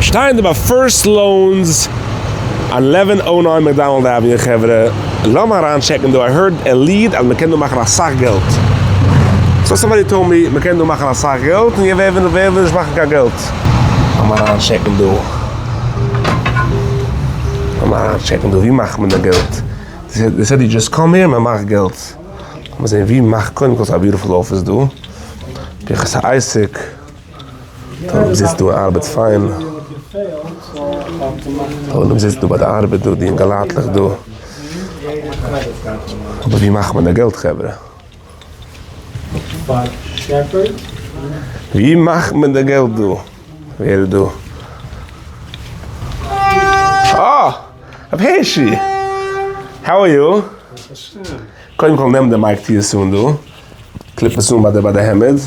Stein about first loans on 1109 McDonald Avenue, Chevre. Lass mal checken, though. I heard a lead and we can do machen a Sachgeld. So somebody told me, we can do machen a Sachgeld and you werden nicht machen kein Geld. Lass mal checken, though. Lass mal checken, though. Wie macht man das Geld? They said you just come here, man macht Geld. Man sagt, wie macht man das? A beautiful office, du. Ich ist Isaac. Du sitzt du Arbeit fein. Du sitzt du bei der Arbeit, du, die in Galatlich, du. Aber wie macht man das Geld, Gebre? Wie macht man das Geld, du? Wer du? Oh, Abheshi. How are you? Komm, nehmen den Mic to you soon, du. Klippe soon bei der Hemmed.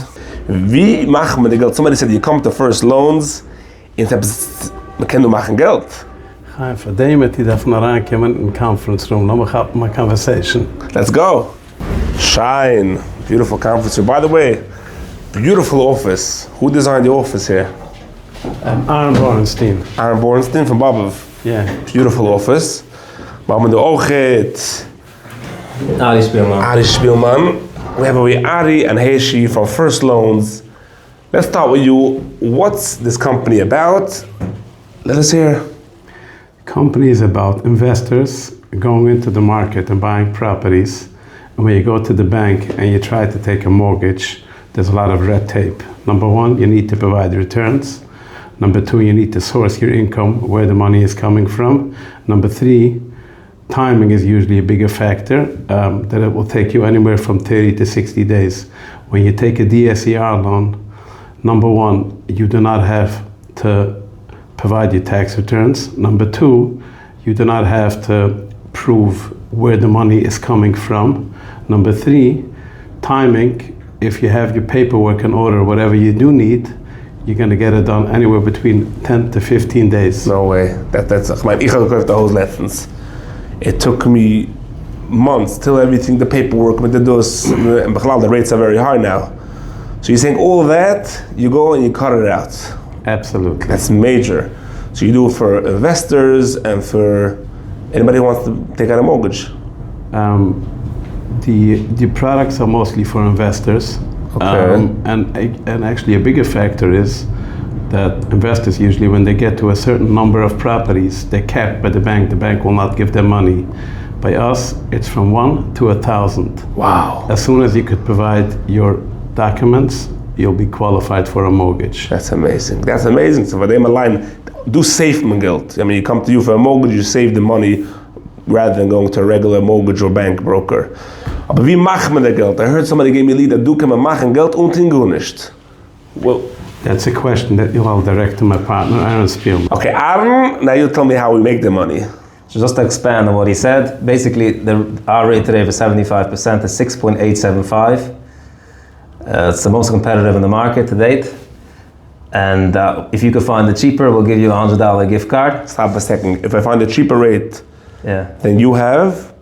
Wie macht man das Geld? Somebody said you come to first loans, und man kann du machen Geld. For them, die darf nach reinkommen in conference room. Now we have my conversation. Let's go. Shine. Beautiful conference room. By the way, beautiful office. Who designed the office here? Aaron Borenstein. Aaron Borenstein from Bobov. Yeah. Beautiful office. Maar met de oogheid. Ari Spielman. Ari Spielman. We have Ari and Heishi from First Loans. Let's start with you. What's this company about? Let us hear. Company is about investors going into the market and buying properties. And when you go to the bank and you try to take a mortgage, there's a lot of red tape. Number one, you need to provide returns. Number two, you need to source your income, where the money is coming from. Number three, timing is usually a bigger factor, that it will take you anywhere from 30 to 60 days. When you take a DSCR loan, number one, you do not have to provide your tax returns. Number two, you do not have to prove where the money is coming from. Number three, timing, if you have your paperwork in order, whatever you do need, you're going to get it done anywhere between 10 to 15 days. No way. That's I have gekauft the whole lessons. It took me months till everything, the paperwork, with the dos, and the rates are very high now. So you think all of that, you go and you cut it out. Absolutely. That's major. So you do it for investors and for anybody who wants to take out a mortgage. The products are mostly for investors. Okay. And actually a bigger factor is that investors usually, when they get to a certain number of properties, they're capped by the bank. The bank will not give them money. By us, it's from 1 to 1,000. Wow. As soon as you could provide your documents, you'll be qualified for a mortgage. That's amazing. That's amazing. So for them line, do save my geld. I mean, you come to you for a mortgage, you save the money rather than going to a regular mortgage or bank broker. Aber wie macht man das Geld? I heard somebody gave me a lead that du kann man machen Geld und nicht. Well, that's a question that you'll direct to my partner, Aaron Spielman. Okay, Aaron, now you tell me how we make the money. So just to expand on what he said, basically our rate today for 75% is 6.875. It's the most competitive in the market to date. And if you can find it cheaper, we'll give you a $100 gift card. Stop a second. If I find a cheaper rate than you have,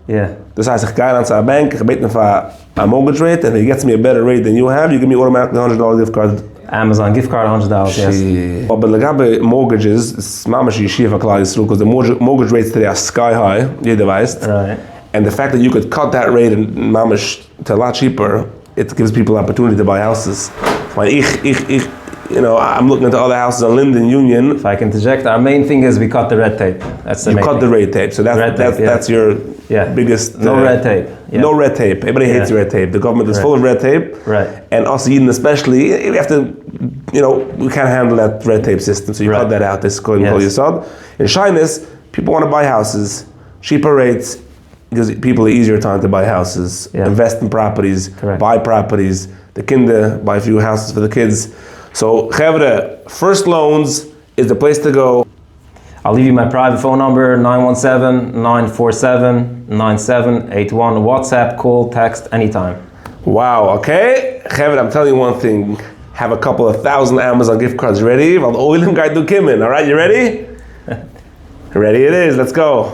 das heißt, ich gehe an zur Bank, ich bete für a mortgage rate, and if he gets me a better rate than you have, you give me automatically a $100 gift card. Amazon gift card, $100, yes. Aber legabe mortgages, it's mamash yeshiva klar is because the mortgage rates today are sky high, jeder weiß. Right. And the fact that you could cut that rate and mamash to a lot cheaper, it gives people opportunity to buy houses. I'm looking into other houses on Linden Union. If I can interject, our main thing is we cut the red tape. That's the main thing. You cut the red tape, so that's your biggest... No red tape. Yeah. No red tape. Everybody hates red tape. The government is full of red tape. Right. And us Eden especially, we have to, we can't handle that red tape system, so you cut that out. This is called Yisod. In shyness, people want to buy houses, cheaper rates, because people are easier time to buy houses, invest in properties, buy properties, the kinder, buy a few houses for the kids. So, Chevre, First Loans is the place to go. I'll leave you my private phone number, 917-947-9781. WhatsApp, call, text, anytime. Wow, okay. Chevre, I'm telling you one thing. Have a couple of thousand Amazon gift cards ready. All right, you ready? Ready it is, let's go.